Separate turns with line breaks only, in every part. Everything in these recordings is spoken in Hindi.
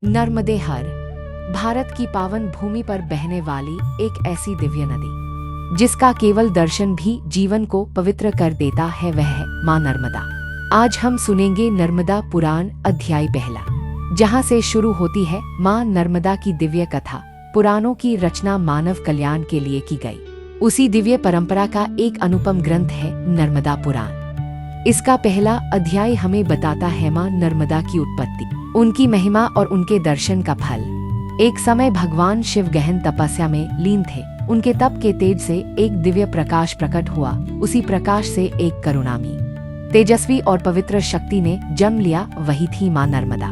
नर्मदे हर भारत की पावन भूमि पर बहने वाली एक ऐसी दिव्य नदी जिसका केवल दर्शन भी जीवन को पवित्र कर देता है, वह है मां नर्मदा। आज हम सुनेंगे नर्मदा पुराण अध्याय पहला, जहां से शुरू होती है मां नर्मदा की दिव्य कथा। पुराणों की रचना मानव कल्याण के लिए की गई उसी दिव्य परंपरा का एक अनुपम ग्रंथ है नर्मदा पुराण। इसका पहला अध्याय हमें बताता है मां नर्मदा की उत्पत्ति, उनकी महिमा और उनके दर्शन का फल। एक समय भगवान शिव गहन तपस्या में लीन थे। उनके तप के तेज से एक दिव्य प्रकाश प्रकट हुआ। उसी प्रकाश से एक करुणामयी, तेजस्वी और पवित्र शक्ति ने जन्म लिया, वही थी मां नर्मदा।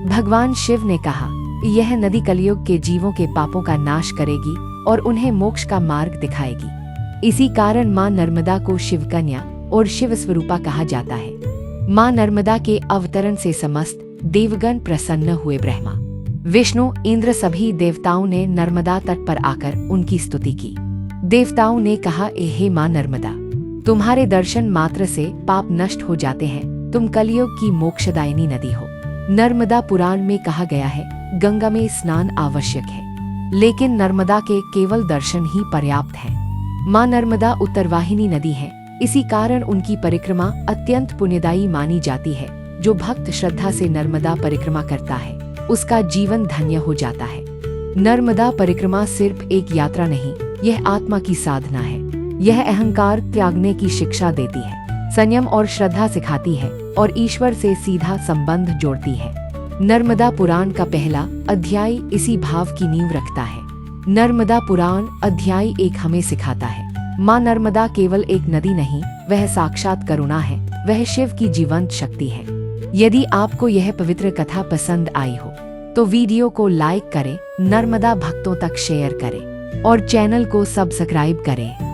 भगवान शिव ने कहा, यह नदी कलयुग के जीवों के पापों का नाश करेगी और उन्हें मोक्ष का मार्ग दिखाएगी। इसी कारण मां नर्मदा को शिव कन्या और शिव स्वरूपा कहा जाता है। मां नर्मदा के अवतरण से समस्त देवगण प्रसन्न हुए। ब्रह्मा, विष्णु, इंद्र सभी देवताओं ने नर्मदा तट पर आकर उनकी स्तुति की। देवताओं ने कहा, हे मां नर्मदा, तुम्हारे दर्शन मात्र से पाप नष्ट हो जाते हैं। तुम कलयुग की मोक्षदायिनी नदी हो। नर्मदा पुराण में कहा गया है, गंगा में स्नान आवश्यक है, लेकिन नर्मदा के केवल दर्शन ही पर्याप्त हैं। मां नर्मदा उत्तरवाहिनी नदी है, इसी कारण उनकी परिक्रमा अत्यंत पुण्यदायी मानी जाती है। जो भक्त श्रद्धा से नर्मदा परिक्रमा करता है, उसका जीवन धन्य हो जाता है। नर्मदा परिक्रमा सिर्फ एक यात्रा नहीं, यह आत्मा की साधना है। यह अहंकार त्यागने की शिक्षा देती है, संयम और श्रद्धा सिखाती है और ईश्वर से सीधा संबंध जोड़ती है। नर्मदा पुराण का पहला अध्याय इसी भाव की नींव रखता है। नर्मदा पुराण अध्याय एक हमें सिखाता है, मां नर्मदा केवल एक नदी नहीं, वह साक्षात करुणा है, वह शिव की जीवंत शक्ति है। यदि आपको यह पवित्र कथा पसंद आई हो तो वीडियो को लाइक करें, नर्मदा भक्तों तक शेयर करें और चैनल को सब्सक्राइब करें।